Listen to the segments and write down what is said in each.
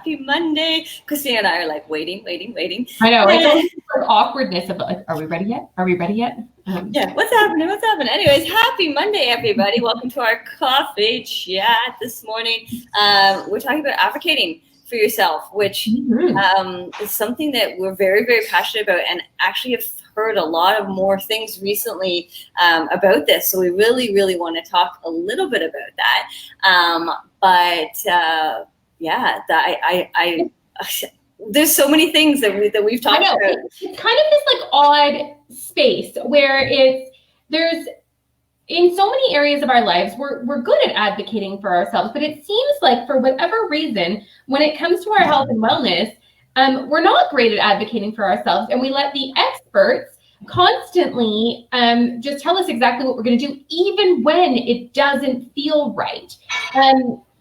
happy Monday. Christina and I are like waiting. I know, it's like awkwardness of like, are we ready yet? Yeah, what's happening? Anyways, happy Monday, everybody. Welcome to our coffee chat this morning. We're talking about advocating for yourself, which is something that we're very, very passionate about, and actually have heard a lot of more things recently about this. So we really, really want to talk a little bit about that. There's so many things that we've talked about. It's kind of this like odd space where there's in so many areas of our lives, we're good at advocating for ourselves, but it seems like for whatever reason, when it comes to our health and wellness, we're not great at advocating for ourselves, and we let the experts constantly just tell us exactly what we're going to do, even when it doesn't feel right.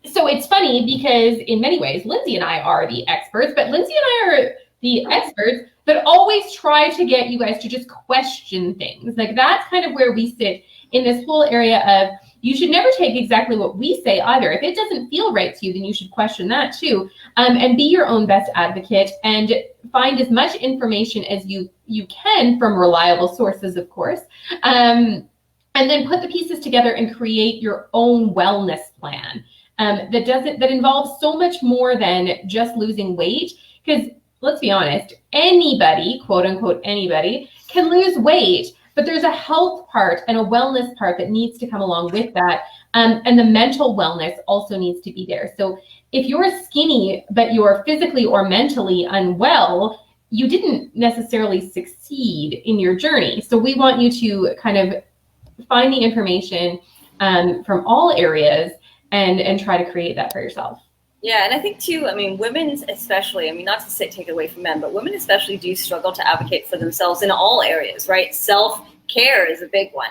So it's funny because in many ways, Lindsay and I are the experts, but Lindsay and I are the experts that always try to get you guys to just question things. Like that's kind of where we sit in this whole area of you should never take exactly what we say either. If it doesn't feel right to you, then you should question that too, and be your own best advocate and find as much information as you can from reliable sources, of course, and then put the pieces together and create your own wellness plan that involves so much more than just losing weight. Because let's be honest, anybody, quote unquote, anybody can lose weight, but there's a health part and a wellness part that needs to come along with that. And the mental wellness also needs to be there. So if you're skinny, but you're physically or mentally unwell, you didn't necessarily succeed in your journey. So we want you to kind of find the information from all areas and try to create that for yourself. Yeah, and I think too, I mean, women especially, I mean, not to take away from men, but women especially do struggle to advocate for themselves in all areas, right? Self-care is a big one,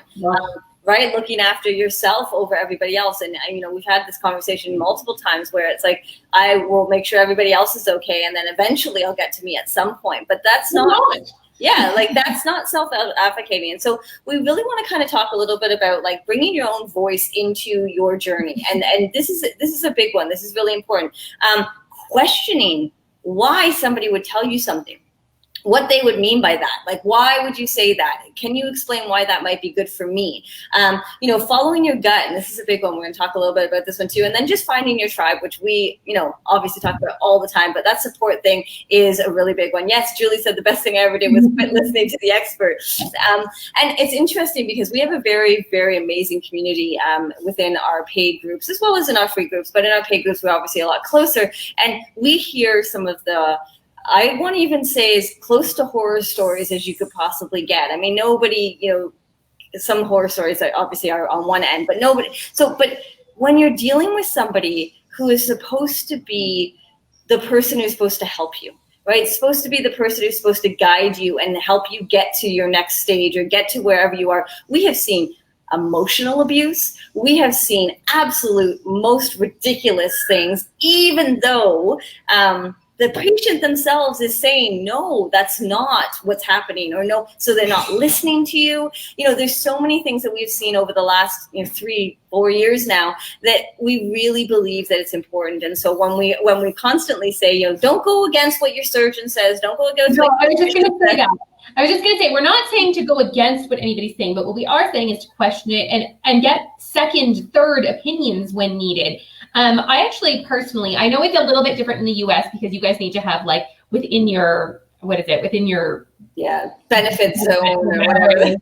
right? Looking after yourself over everybody else. And, you know, we've had this conversation multiple times where it's like, I will make sure everybody else is okay, and then eventually I'll get to me at some point. But that's not... Yeah, like that's not self-advocating. And so we really want to kind of talk a little bit about like bringing your own voice into your journey. And this is a big one. This is really important. Questioning why somebody would tell you something, what they would mean by that. Like, why would you say that? Can you explain why that might be good for me? You know, following your gut, and this is a big one. We're going to talk a little bit about this one too. And then just finding your tribe, which we, you know, obviously talk about all the time, but that support thing is a really big one. Yes, Julie said the best thing I ever did was quit listening to the experts. And it's interesting because we have a very, very amazing community within our paid groups, as well as in our free groups. But in our paid groups, we're obviously a lot closer. And we hear some of the, I want to even say, as close to horror stories as you could possibly get. I mean, nobody, you know, some horror stories obviously are on one end, but nobody. So, but when you're dealing with somebody who is supposed to be the person who's supposed to help you, right? It's supposed to be the person who's supposed to guide you and help you get to your next stage or get to wherever you are. We have seen emotional abuse. We have seen absolute most ridiculous things, even though, the patient themselves is saying, no, that's not what's happening, or no, so they're not listening to you. You know, there's so many things that we've seen over the last 3-4 years now that we really believe that it's important. And so when we constantly say, you know, don't go against what your surgeon says, don't go against what I was just going to say that. I was just going to say, we're not saying to go against what anybody's saying, but what we are saying is to question it and get second, third opinions when needed. I actually personally, I know it's a little bit different in the US because you guys need to have like within your, benefits zone or whatever,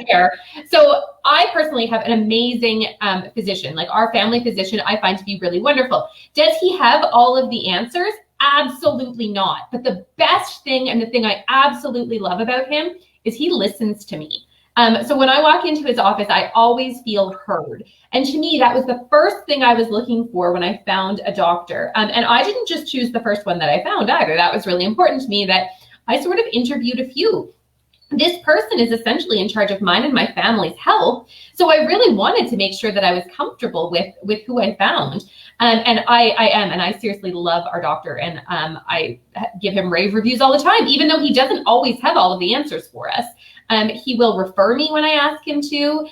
care. So I personally have an amazing physician, like our family physician, I find to be really wonderful. Does he have all of the answers? Absolutely not. But the best thing and the thing I absolutely love about him is he listens to me. So when I walk into his office, I always feel heard. And to me, that was the first thing I was looking for when I found a doctor. And I didn't just choose the first one that I found either. That was really important to me that I sort of interviewed a few. This person is essentially in charge of mine and my family's health. So I really wanted to make sure that I was comfortable with who I found. And I am, and I seriously love our doctor. And I give him rave reviews all the time, even though he doesn't always have all of the answers for us. He will refer me when I ask him to.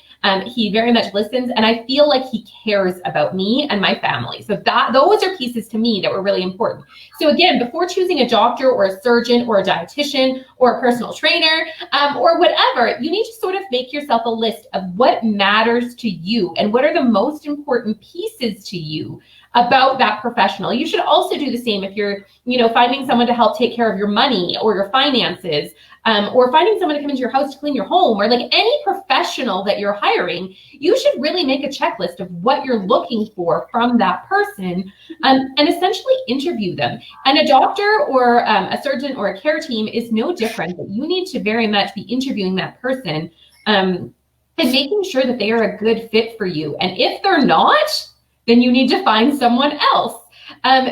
He very much listens, and I feel like he cares about me and my family. So those are pieces to me that were really important. So again, before choosing a doctor or a surgeon or a dietitian or a personal trainer or whatever, you need to sort of make yourself a list of what matters to you and what are the most important pieces to you about that professional. You should also do the same if you're, finding someone to help take care of your money or your finances, or finding someone to come into your house to clean your home, or like any professional that you're hiring. You should really make a checklist of what you're looking for from that person, and essentially interview them. And a doctor or a surgeon or a care team is no different, but you need to very much be interviewing that person and making sure that they are a good fit for you. And if they're not, then you need to find someone else,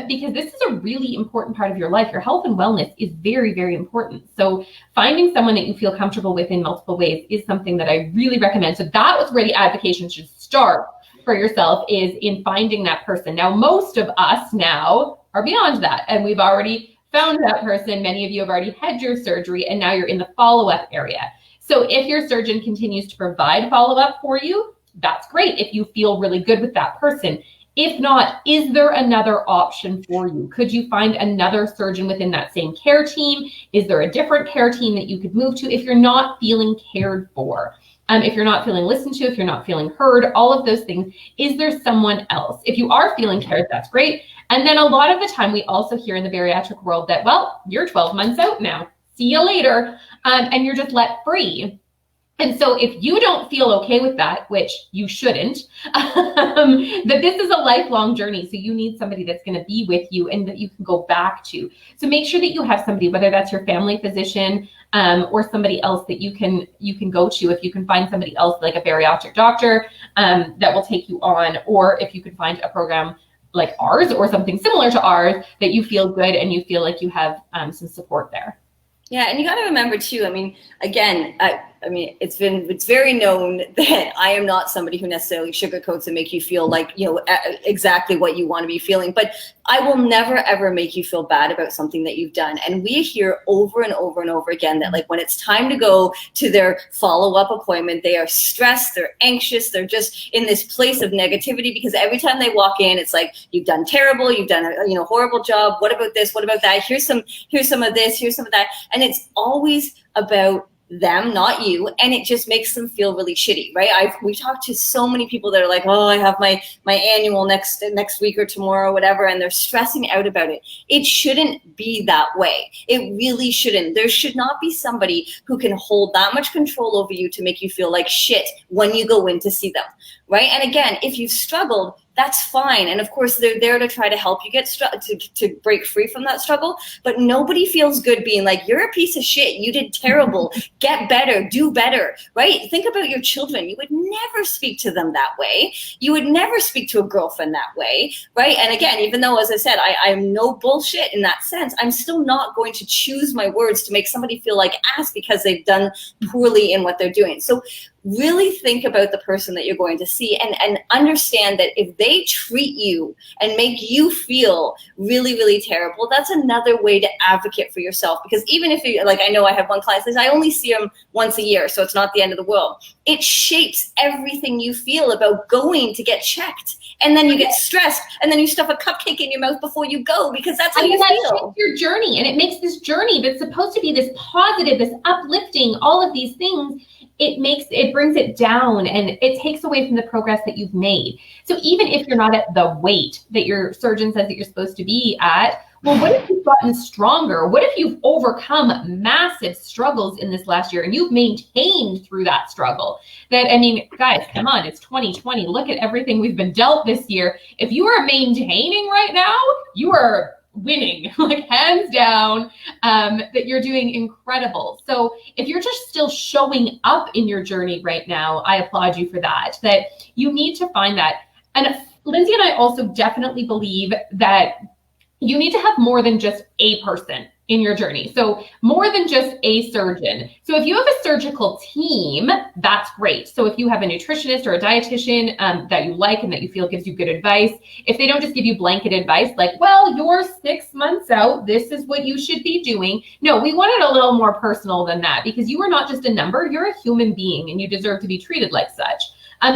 because this is a really important part of your life. Your health and wellness is very, very important. So finding someone that you feel comfortable with in multiple ways is something that I really recommend. So that was where the advocation should start for yourself, is in finding that person. Now, most of us now are beyond that, and we've already found that person. Many of you have already had your surgery, and now you're in the follow-up area. So if your surgeon continues to provide follow-up for you, that's great if you feel really good with that person. If not, is there another option for you? Could you find another surgeon within that same care team? Is there a different care team that you could move to if you're not feeling cared for? If you're not feeling listened to, if you're not feeling heard, all of those things, is there someone else? If you are feeling cared, that's great. And then a lot of the time we also hear in the bariatric world that, well, you're 12 months out now. See you later. And you're just let free. And so if you don't feel okay with that, which you shouldn't, that this is a lifelong journey. So you need somebody that's going to be with you and that you can go back to. So make sure that you have somebody, whether that's your family physician or somebody else that you can go to. If you can find somebody else like a bariatric doctor that will take you on, or if you can find a program like ours or something similar to ours that you feel good and you feel like you have some support there. Yeah, and you got to remember too, I mean, again, it's very known that I am not somebody who necessarily sugarcoats and make you feel like, exactly what you want to be feeling, but I will never, ever make you feel bad about something that you've done. And we hear over and over and over again that like when it's time to go to their follow-up appointment, they are stressed, they're anxious, they're just in this place of negativity because every time they walk in, it's like, you've done terrible, you've done a horrible job. What about this? What about that? Here's some of this, here's some of that. And it's always about them, not you, and it just makes them feel really shitty, right? We talked to so many people that are like, oh, I have my annual next week or tomorrow, whatever, and they're stressing out about it. It shouldn't be that way. It really shouldn't. There should not be somebody who can hold that much control over you to make you feel like shit when you go in to see them, right? And again, if you've struggled, that's fine. And of course, they're there to try to help you get to break free from that struggle. But nobody feels good being like, you're a piece of shit. You did terrible. Get better. Do better. Right? Think about your children. You would never speak to them that way. You would never speak to a girlfriend that way. Right? And again, even though, as I said, I'm no bullshit in that sense, I'm still not going to choose my words to make somebody feel like ass because they've done poorly in what they're doing. So really think about the person that you're going to see and understand that if they treat you and make you feel really, really terrible, that's another way to advocate for yourself. Because even if you, like, I know I have one client says, I only see him once a year, so it's not the end of the world. It shapes everything you feel about going to get checked. And then you get stressed and then you stuff a cupcake in your mouth before you go because that's how you feel. Your journey, and it makes this journey that's supposed to be this positive, this uplifting, all of these things, it brings it down and it takes away from the progress that you've made. So even if you're not at the weight that your surgeon says that you're supposed to be at, well, what if you've gotten stronger? What if you've overcome massive struggles in this last year and you've maintained through that struggle? Guys, come on, it's 2020. Look at everything we've been dealt this year. If you are maintaining right now, you are winning, like hands down, that you're doing incredible. So if you're just still showing up in your journey right now, I applaud you for that you need to find that. And Lindsay and I also definitely believe that you need to have more than just a person in your journey. So more than just a surgeon. So if you have a surgical team, that's great. So if you have a nutritionist or a dietitian that you like and that you feel gives you good advice, if they don't just give you blanket advice like, well, you're 6 months out, this is what you should be doing. No, we want it a little more personal than that, because you are not just a number, you're a human being and you deserve to be treated like such.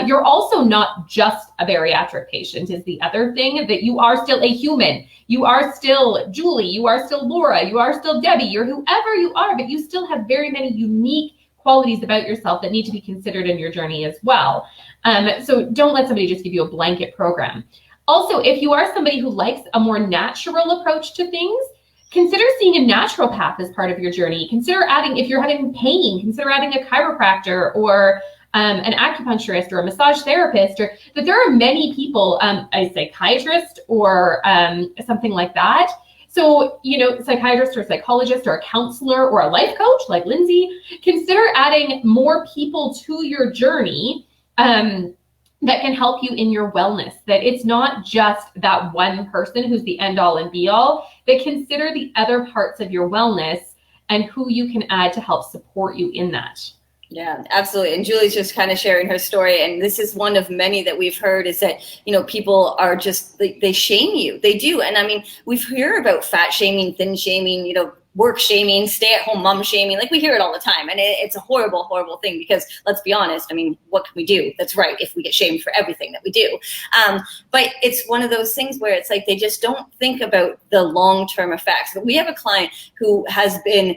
You're also not just a bariatric patient is the other thing, that you are still a human. You are still Julie, you are still Laura, you are still Debbie, you're whoever you are, but you still have very many unique qualities about yourself that need to be considered in your journey as well. So don't let somebody just give you a blanket program. Also, if you are somebody who likes a more natural approach to things, consider seeing a naturopath as part of your journey. Consider adding, if you're having pain, consider adding a chiropractor or an acupuncturist or a massage therapist, or that there are many people, a psychiatrist or something like that. So, psychiatrist or psychologist or a counselor or a life coach like Lindsay, consider adding more people to your journey that can help you in your wellness, that it's not just that one person who's the end all and be all, but consider the other parts of your wellness and who you can add to help support you in that. Yeah, absolutely. And Julie's just kind of sharing her story. And this is one of many that we've heard, is that, people are just, they shame you. They do. And I mean, we've heard about fat shaming, thin shaming, work shaming, stay-at-home mom shaming. Like, we hear it all the time. And it's a horrible, horrible thing, because let's be honest, I mean, what can we do that's right if we get shamed for everything that we do? But it's one of those things where it's like they just don't think about the long-term effects. We have a client who has been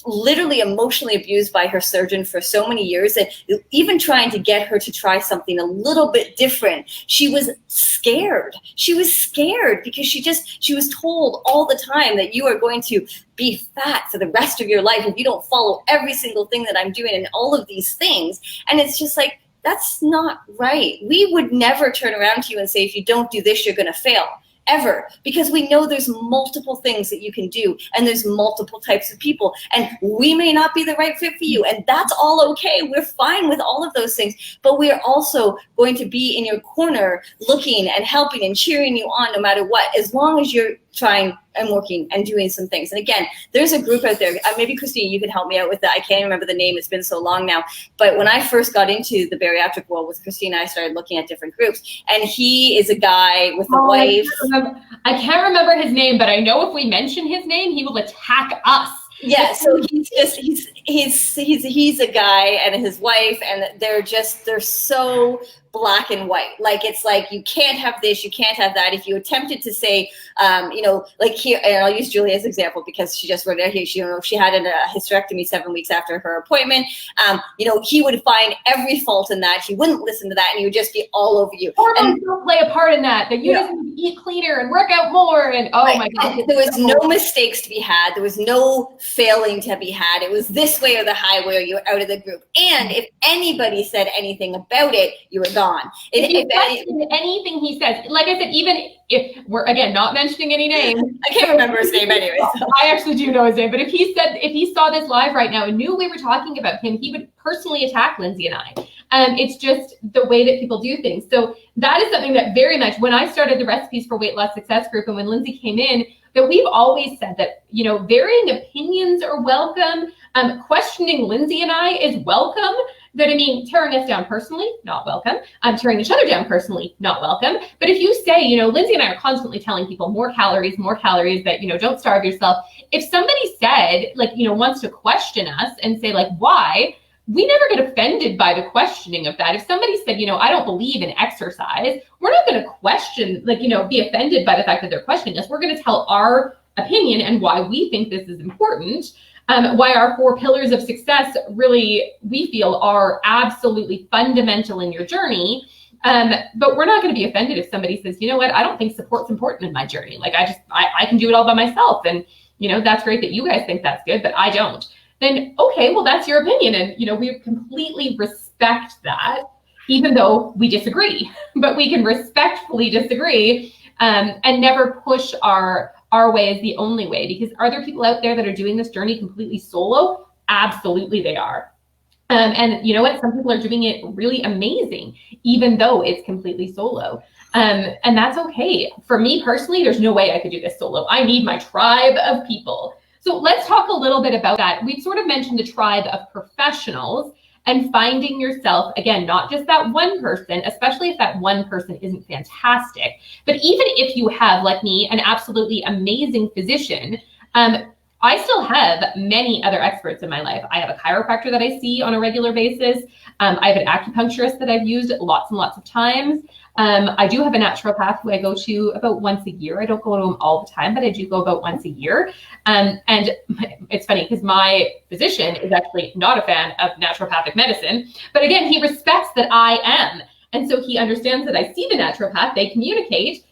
literally emotionally abused by her surgeon for so many years, that even trying to get her to try something a little bit different, she was scared. She was scared because she was told all the time that you are going to be fat for the rest of your life if you don't follow every single thing that I'm doing and all of these things. And it's just like, that's not right. We would never turn around to you and say, if you don't do this, you're going to fail. Ever, because we know there's multiple things that you can do, and there's multiple types of people, and we may not be the right fit for you, and that's all okay. We're fine with all of those things, but we are also going to be in your corner looking and helping and cheering you on no matter what, as long as you're trying and working and doing some things. And again, there's a group out there, maybe Christine, you can help me out with that. I can't remember the name, it's been so long now, but when I first got into the bariatric world with Christine, I started looking at different groups, and he is a guy with a wife. I can't remember his name, but I know if we mention his name, he will attack us. Yeah, so he's a guy and his wife, and they're so black and white. Like, it's like, you can't have this, you can't have that. If you attempted to say, like here, and I'll use Julie as an example because she just wrote it here. She had a hysterectomy 7 weeks after her appointment. He would find every fault in that. He wouldn't listen to that, and he would just be all over you. Hormones don't play a part in that. That you just need to eat cleaner and work out more. And my God, there was no mistakes to be had. There was no failing to be had. It was this way or the highway, or you were out of the group. And if anybody said anything about it, you were gone. If anything he says, like I said, even if we're, again, not mentioning any names. I can't remember his name anyway. So. I actually do know his name, but if he saw this live right now and knew we were talking about him, he would personally attack Lindsay and I. It's just the way that people do things. So that is something that very much, when I started the Recipes for Weight Loss Success group, and when Lindsay came in, that we've always said that, varying opinions are welcome. Questioning Lindsay and I is welcome. That, tearing us down personally, not welcome. Tearing each other down personally, not welcome. But if you say, Lindsay and I are constantly telling people more calories, that, don't starve yourself. If somebody said, wants to question us and say, why, we never get offended by the questioning of that. If somebody said, I don't believe in exercise, we're not going to question, be offended by the fact that they're questioning us. We're going to tell our opinion and why we think this is important. Why our 4 pillars of success really, we feel, are absolutely fundamental in your journey. But we're not going to be offended if somebody says, you know what, I don't think support's important in my journey. I can do it all by myself. And, that's great that you guys think that's good, but I don't. Then, okay, well, that's your opinion. And, we completely respect that, even though we disagree. But we can respectfully disagree and never push our way as the only way, because are there people out there that are doing this journey completely solo? Absolutely they are. And you know what? Some people are doing it really amazing, even though it's completely solo. And that's okay. For me personally, there's no way I could do this solo. I need my tribe of people. So let's talk a little bit about that. We've sort of mentioned the tribe of professionals and finding yourself, again, not just that one person, especially if that one person isn't fantastic, but even if you have, like me, an absolutely amazing physician, I still have many other experts in my life. I have a chiropractor that I see on a regular basis. I have an acupuncturist that I've used lots and lots of times. I do have a naturopath who I go to about once a year. I don't go to him all the time, but I do go about once a year. And it's funny because my physician is actually not a fan of naturopathic medicine, but again, he respects that I am. And so he understands that I see the naturopath, they communicate,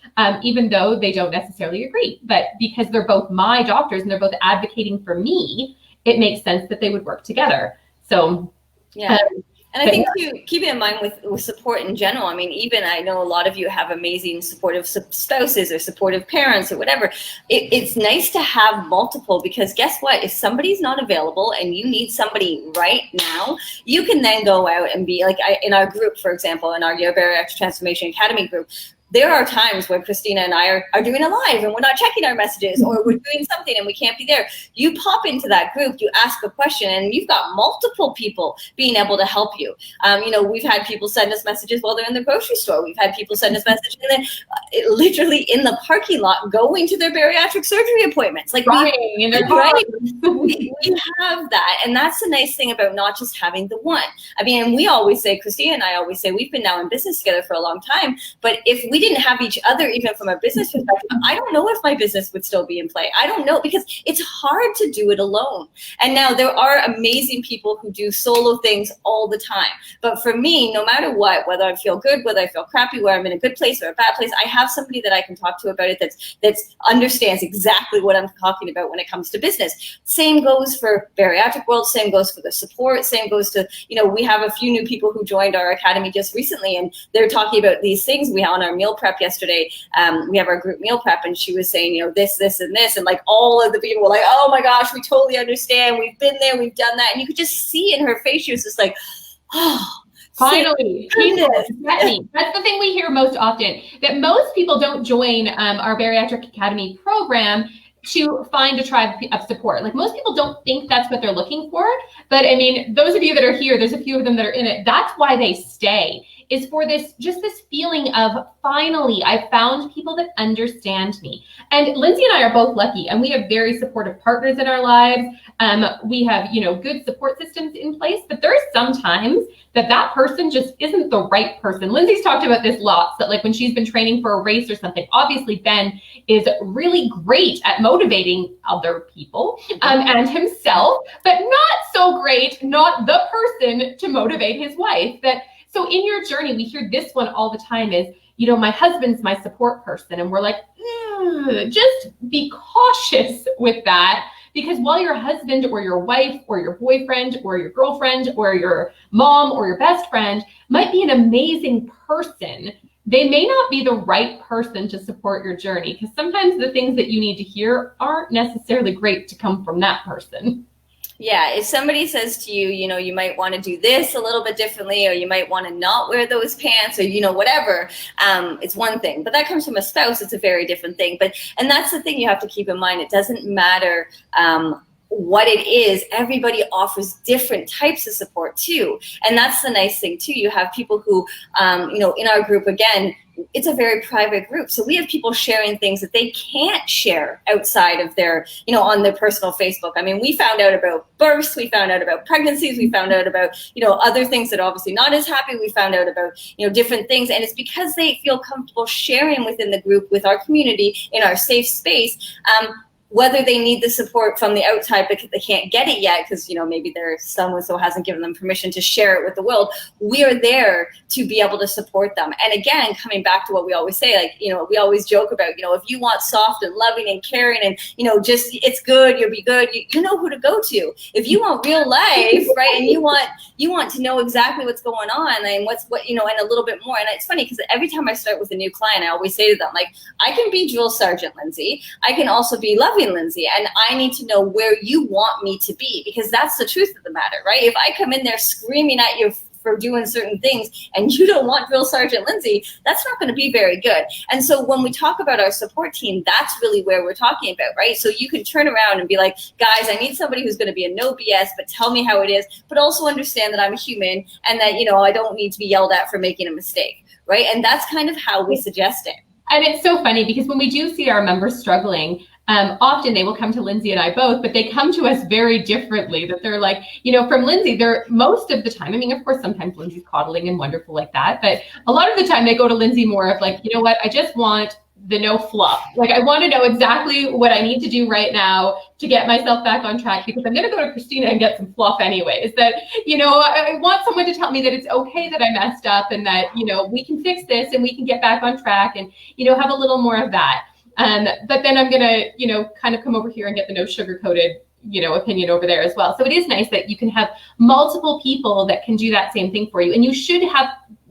even though they don't necessarily agree. But because they're both my doctors and they're both advocating for me, it makes sense that they would work together. So, yeah. And I think too, keep in mind with support in general. I mean, even I know a lot of you have amazing supportive spouses or supportive parents or whatever. It's nice to have multiple, because guess what? If somebody's not available and you need somebody right now, you can then go out and be like, in our group, for example, in our Your Bariatric Transformation Academy group, there are times where Christina and I are doing a live and we're not checking our messages, or we're doing something and we can't be there. You pop into that group, you ask a question, and you've got multiple people being able to help you. We've had people send us messages while they're in the grocery store. We've had people send us messages and then literally in the parking lot going to their bariatric surgery appointments. Like right. we have that. And that's the nice thing about not just having the one. I mean, and we always say, Christina and I always say, we've been now in business together for a long time, but if we didn't have each other, even from a business perspective, I don't know if my business would still be in play. I don't know, because it's hard to do it alone. And now there are amazing people who do solo things all the time. But for me, no matter what, whether I feel good, whether I feel crappy, whether I'm in a good place or a bad place, I have somebody that I can talk to about it that's understands exactly what I'm talking about when it comes to business. Same goes for Bariatric World, same goes for the support, same goes to, we have a few new people who joined our academy just recently, and they're talking about these things. We had on our meal prep yesterday, we have our group meal prep, and she was saying, this, and this, and like all of the people were like, oh my gosh, we totally understand. We've been there, we've done that. And you could just see in her face, she was just like, oh, finally, people get me. That's the thing we hear most often, that most people don't join our Bariatric Academy program to find a tribe of support. Like, most people don't think that's what they're looking for. But I mean, those of you that are here, there's a few of them that are in it. That's why they stay, is for this feeling of, finally, I found people that understand me. And Lindsay and I are both lucky, and we have very supportive partners in our lives. We have, good support systems in place, but there's sometimes that person just isn't the right person. Lindsay's talked about this lots, that like when she's been training for a race or something, obviously Ben is really great at motivating other people and himself, but not so great, not the person to motivate his wife. So in your journey, we hear this one all the time is, my husband's my support person. And we're like, just be cautious with that. Because while your husband or your wife or your boyfriend or your girlfriend or your mom or your best friend might be an amazing person, they may not be the right person to support your journey, because sometimes the things that you need to hear aren't necessarily great to come from that person. Yeah, if somebody says to you, you might want to do this a little bit differently, or you might want to not wear those pants, or, whatever, it's one thing. But that comes from a spouse, it's a very different thing. And that's the thing you have to keep in mind. It doesn't matter what it is. Everybody offers different types of support too. And that's the nice thing too. You have people who, in our group, again, it's a very private group. So we have people sharing things that they can't share outside of their, on their personal Facebook. I mean, we found out about births, we found out about pregnancies, we found out about, other things that are obviously not as happy. We found out about, different things. And it's because they feel comfortable sharing within the group, with our community, in our safe space, whether they need the support from the outside because they can't get it yet, because maybe their so-and-so hasn't given them permission to share it with the world. We are there to be able to support them. And again, coming back to what we always say, like, we always joke about, if you want soft and loving and caring and, just it's good, you'll be good, you know who to go to. If you want real life, right, and you want to know exactly what's going on and and a little bit more. And it's funny because every time I start with a new client, I always say to them, like, I can be drill sergeant Lindsay, I can also be loving Lindsay, and I need to know where you want me to be, because that's the truth of the matter, right? If I come in there screaming at your for doing certain things, and you don't want Drill Sergeant Lindsay, that's not going to be very good. And so when we talk about our support team, that's really where we're talking about, right? So you can turn around and be like, guys, I need somebody who's going to be a no BS, but tell me how it is, but also understand that I'm a human and that, you know, I don't need to be yelled at for making a mistake, right? And that's kind of how we suggest it. And it's so funny because when we do see our members struggling, often they will come to Lindsay and I both, but they come to us very differently. That they're like, you know, from Lindsay, they're most of the time, I mean, of course, sometimes Lindsay's coddling and wonderful like that, but a lot of the time they go to Lindsay more of like, you know what, I just want the no fluff. Like, I want to know exactly what I need to do right now to get myself back on track, because I'm going to go to Christina and get some fluff anyways. That, you know, I want someone to tell me that it's okay that I messed up and that, you know, we can fix this and we can get back on track and, you know, have a little more of that. But then I'm going to, you know, kind of come over here and get the no sugar-coated, you know, opinion over there as well. So it is nice that you can have multiple people that can do that same thing for you. And you should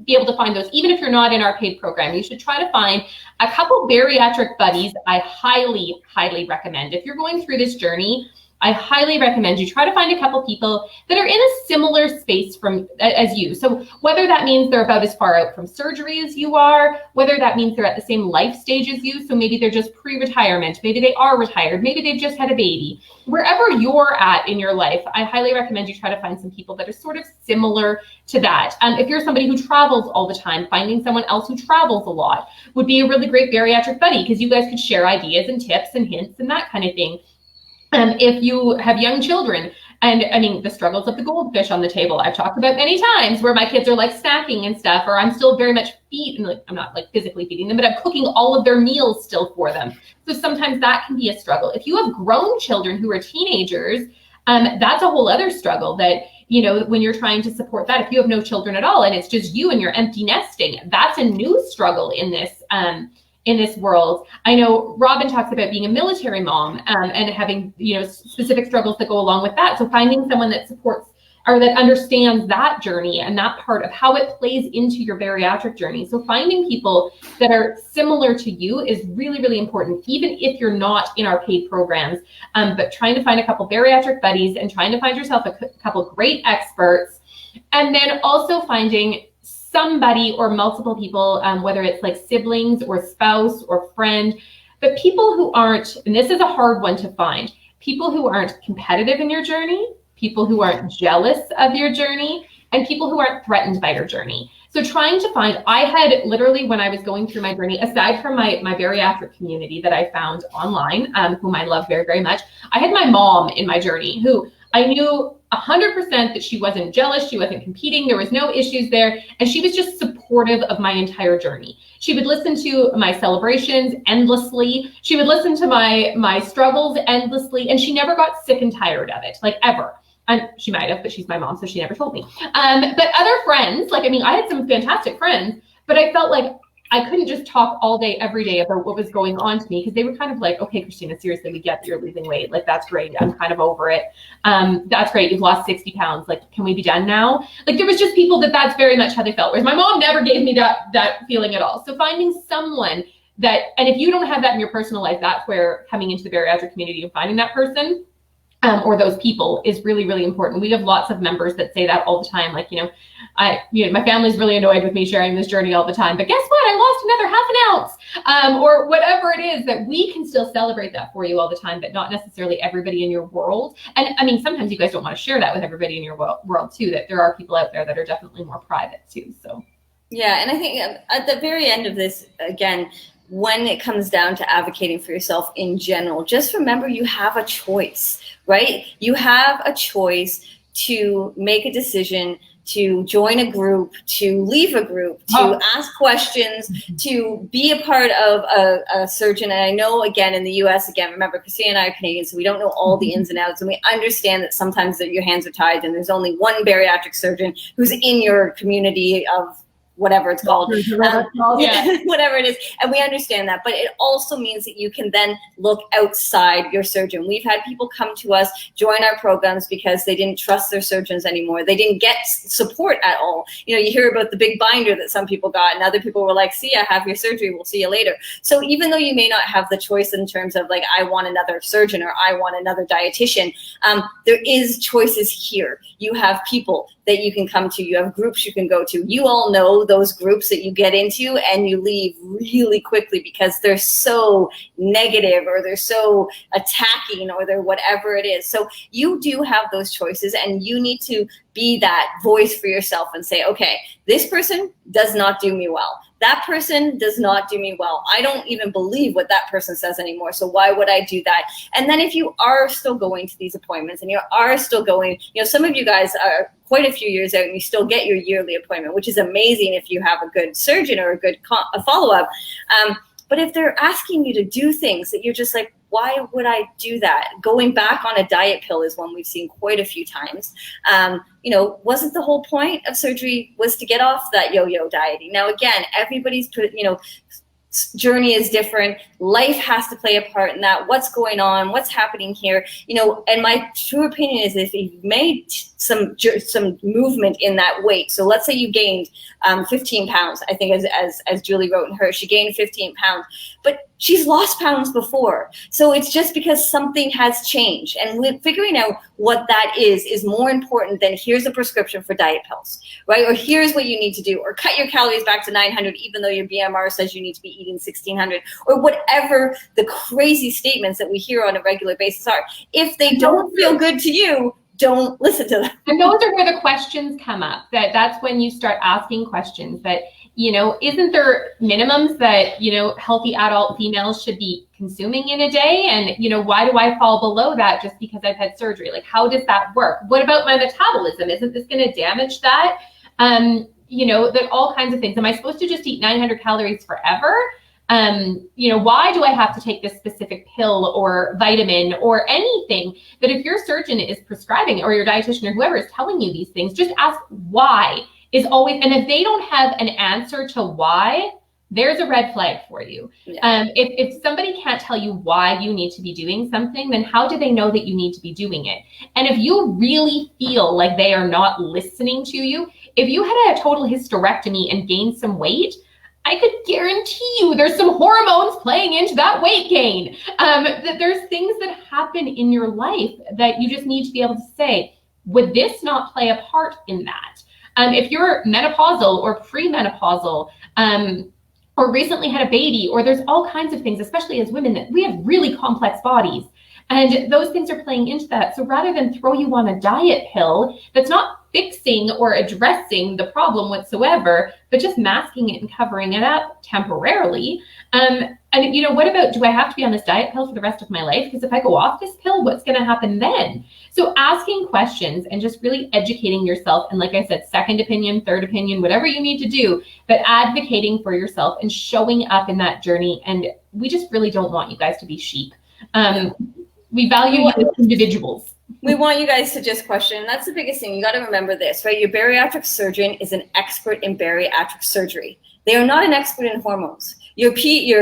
be able to find those, even if you're not in our paid program. You should try to find a couple bariatric buddies. I highly, highly recommend. If you're going through this journey, I highly recommend you try to find a couple people that are in a similar space as you. So whether that means they're about as far out from surgery as you are, whether that means they're at the same life stage as you, so maybe they're just pre-retirement, maybe they are retired, maybe they've just had a baby. Wherever you're at in your life, I highly recommend you try to find some people that are sort of similar to that. If you're somebody who travels all the time, finding someone else who travels a lot would be a really great bariatric buddy, because you guys could share ideas and tips and hints and that kind of thing. If you have young children, and I mean, the struggles of the goldfish on the table, I've talked about many times, where my kids are like snacking and stuff, or I'm still very much I'm not like physically feeding them, but I'm cooking all of their meals still for them. So sometimes that can be a struggle. If you have grown children who are teenagers, that's a whole other struggle that, you know, when you're trying to support that. If you have no children at all and it's just you and you're empty nesting, that's a new struggle in this world. I know Robin talks about being a military mom and having, you know, specific struggles that go along with that. So finding someone that supports or that understands that journey and that part of how it plays into your bariatric journey. So finding people that are similar to you is really, really important, even if you're not in our paid programs. But trying to find a couple bariatric buddies and trying to find yourself a couple great experts, and then also finding somebody or multiple people, whether it's like siblings or spouse or friend, but people who aren't, and this is a hard one to find, people who aren't competitive in your journey, people who aren't jealous of your journey, and people who aren't threatened by your journey. So trying to find, I had literally, when I was going through my journey, aside from my bariatric community that I found online, whom I love very, very much, I had my mom in my journey who I knew 100% that she wasn't jealous, she wasn't competing, there was no issues there, and she was just supportive of my entire journey. She would listen to my celebrations endlessly, she would listen to my struggles endlessly, and she never got sick and tired of it, like ever. And she might have, but she's my mom, so she never told me. But other friends, like, I mean, I had some fantastic friends, but I felt like I couldn't just talk all day, every day about what was going on to me, because they were kind of like, okay, Christina, seriously, we get that you're losing weight. Like, that's great. I'm kind of over it. That's great. You've lost 60 pounds. Like, can we be done now? Like, there was just people that's very much how they felt. Whereas my mom never gave me that feeling at all. So finding someone that, and if you don't have that in your personal life, that's where coming into the bariatric community and finding that person, or those people is really, really important. We have lots of members that say that all the time. Like, my family's really annoyed with me sharing this journey all the time, but guess what? I lost another half an ounce, or whatever it is, that we can still celebrate that for you all the time, but not necessarily everybody in your world. And I mean, sometimes you guys don't want to share that with everybody in your world too, that there are people out there that are definitely more private too. So. Yeah. And I think at the very end of this, again, when it comes down to advocating for yourself in general, just remember you have a choice, right? You have a choice to make a decision, to join a group, to leave a group, to ask questions, to be a part of a surgeon. And I know, again, in the US, again, remember, Christina and I are Canadian, so we don't know all the ins and outs. And we understand that sometimes that your hands are tied and there's only one bariatric surgeon who's in your community of whatever it's called, whatever it is. And we understand that, but it also means that you can then look outside your surgeon. We've had people come to us, join our programs because they didn't trust their surgeons anymore. They didn't get support at all. You know, you hear about the big binder that some people got, and other people were like, see ya, have your surgery, we'll see you later. So even though you may not have the choice in terms of like, I want another surgeon or I want another dietitian, there is choices here. You have people that you can come to. You have groups you can go to. You all know those groups that you get into and you leave really quickly because they're so negative or they're so attacking or they're whatever it is. So you do have those choices, and you need to be that voice for yourself and say, okay, this person does not do me well. That person does not do me well. I don't even believe what that person says anymore. So why would I do that? And then if you are still going to these appointments and you are still going, some of you guys are quite a few years out and you still get your yearly appointment, which is amazing if you have a good surgeon or a good follow-up. But if they're asking you to do things that you're just like, why would I do that? Going back on a diet pill is one we've seen quite a few times. Wasn't the whole point of surgery was to get off that yo-yo dieting? Now, again, everybody's journey is different. Life has to play a part in that. What's going on? What's happening here? And my true opinion is if you've made some movement in that weight. So let's say you gained 15 pounds. I think as Julie wrote in her, she gained 15 pounds, but she's lost pounds before. So it's just because something has changed, and figuring out what that is more important than here's a prescription for diet pills, right? Or here's what you need to do, or cut your calories back to 900, even though your BMR says you need to be eating 1600, or whatever the crazy statements that we hear on a regular basis are. If they don't feel good to you, don't listen to them. And those are where the questions come up. That's when you start asking questions that, isn't there minimums that, healthy adult females should be consuming in a day? And, why do I fall below that just because I've had surgery? Like, how does that work? What about my metabolism? Isn't this going to damage that? That all kinds of things. Am I supposed to just eat 900 calories forever? Why do I have to take this specific pill or vitamin or anything? That if your surgeon is prescribing, or your dietitian or whoever is telling you these things, just ask why is always, and if they don't have an answer to why, there's a red flag for you. Yeah. If somebody can't tell you why you need to be doing something, then how do they know that you need to be doing it? And if you really feel like they are not listening to you, if you had a total hysterectomy and gained some weight, I could guarantee you there's some hormones playing into that weight gain. That there's things that happen in your life that you just need to be able to say, would this not play a part in that? If you're menopausal or premenopausal, or recently had a baby, or there's all kinds of things, especially as women, that we have really complex bodies. And those things are playing into that. So rather than throw you on a diet pill that's not fixing or addressing the problem whatsoever, but just masking it and covering it up temporarily. What about, do I have to be on this diet pill for the rest of my life? Because if I go off this pill, what's going to happen then? So asking questions and just really educating yourself. And like I said, second opinion, third opinion, whatever you need to do, but advocating for yourself and showing up in that journey. And we just really don't want you guys to be sheep. We value you as individuals. We want you guys to just question. That's the biggest thing. You got to remember this, right? Your bariatric surgeon is an expert in bariatric surgery. They are not an expert in hormones. Your PDP,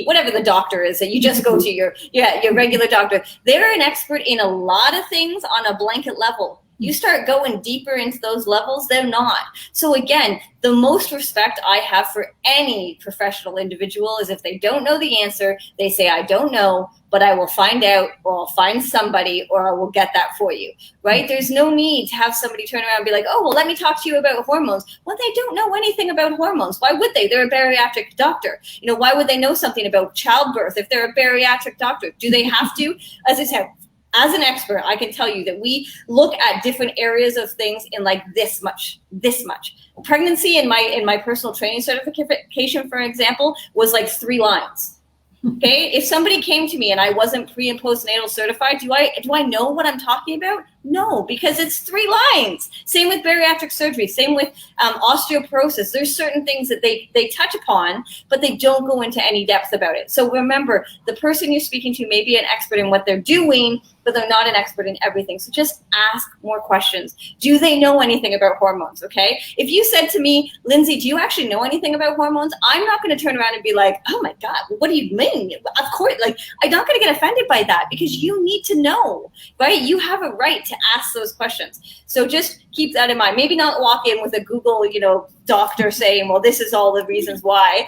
whatever the doctor is that you just go to, your regular doctor. They're an expert in a lot of things on a blanket level. You start going deeper into those levels, they're not. So again, the most respect I have for any professional individual is if they don't know the answer, they say, I don't know, but I will find out, or I'll find somebody, or I will get that for you, right? There's no need to have somebody turn around and be like, oh, well, let me talk to you about hormones. Well, they don't know anything about hormones. Why would they? They're a bariatric doctor. Why would they know something about childbirth if they're a bariatric doctor? Do they have to? As I said, as an expert, I can tell you that we look at different areas of things in like this much. Pregnancy in my personal training certification, for example, was like 3 lines. Okay, if somebody came to me and I wasn't pre and postnatal certified, do I know what I'm talking about? No, because it's 3 lines. Same with bariatric surgery, same with osteoporosis. There's certain things that they touch upon, but they don't go into any depth about it. So remember, the person you're speaking to may be an expert in what they're doing, but they're not an expert in everything. So just ask more questions. Do they know anything about hormones, okay? If you said to me, Lindsay, do you actually know anything about hormones? I'm not gonna turn around and be like, oh my God, what do you mean? Of course, like, I'm not gonna get offended by that, because you need to know, right? You have a right to to ask those questions. So just keep that in mind. Maybe not walk in with a Google, doctor saying, well, this is all the reasons why,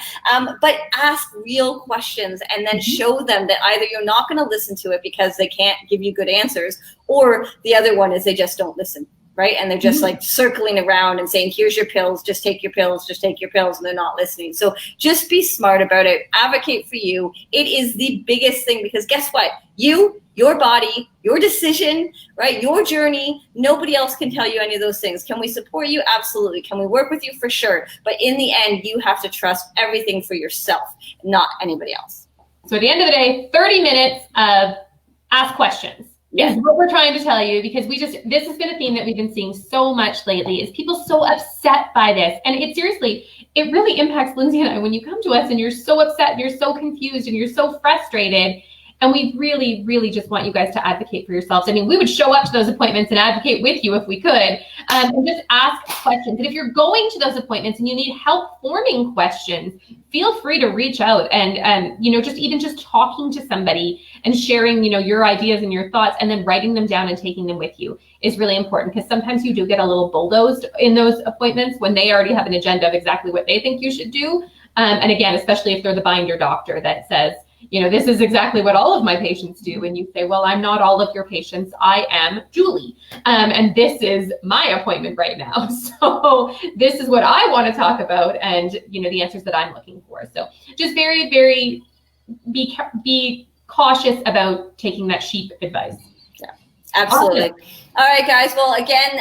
but ask real questions and then show them that either you're not going to listen to it because they can't give you good answers, or the other one is they just don't listen. Right? And they're just like circling around and saying, here's your pills, just take your pills, just take your pills. And they're not listening. So just be smart about it. Advocate for you. It is the biggest thing, because guess what? You, your body, your decision, right? Your journey, nobody else can tell you any of those things. Can we support you? Absolutely. Can we work with you? For sure. But in the end, you have to trust everything for yourself, not anybody else. So at the end of the day, 30 minutes of ask questions. Yes. Is what we're trying to tell you, because this has been a theme that we've been seeing so much lately, is people so upset by this. And it really impacts Lindsay and I when you come to us and you're so upset and you're so confused and you're so frustrated. And we really, really just want you guys to advocate for yourselves. I mean, we would show up to those appointments and advocate with you if we could, and just ask questions. And if you're going to those appointments and you need help forming questions, feel free to reach out and just talking to somebody and sharing, your ideas and your thoughts, and then writing them down and taking them with you is really important, because sometimes you do get a little bulldozed in those appointments when they already have an agenda of exactly what they think you should do. And again, especially if they're the binder doctor that says, this is exactly what all of my patients do. And you say, well, I'm not all of your patients. I am Julie. And this is my appointment right now. So this is what I want to talk about, and, the answers that I'm looking for. So just very, very be cautious about taking that sheep advice. Yeah, absolutely. Awesome. All right, guys. Well, again,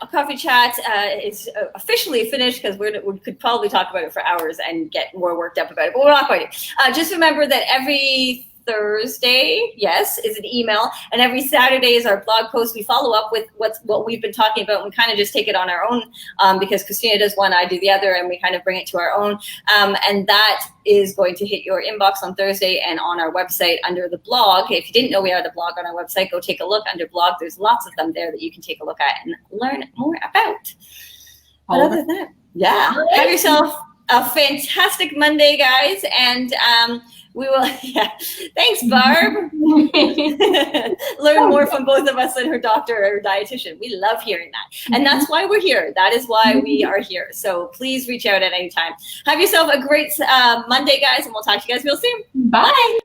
a coffee chat is officially finished, because we could probably talk about it for hours and get more worked up about it, but we're not going to. Just remember that every Thursday, yes, is an email, and every Saturday is our blog post. We follow up with what we've been talking about, and we kind of just take it on our own, because Christina does one, I do the other, and we kind of bring it to our own. And that is going to hit your inbox on Thursday and on our website under the blog. If you didn't know we had a blog on our website, go take a look under blog. There's lots of them there that you can take a look at and learn more about. But other than that, yeah, have yourself a fantastic Monday, guys, and we will, thanks, Barb. Learn more from both of us than her doctor or her dietitian. We love hearing that. And that's why we're here. That is why we are here. So please reach out at any time. Have yourself a great Monday, guys, and we'll talk to you guys real soon. Bye.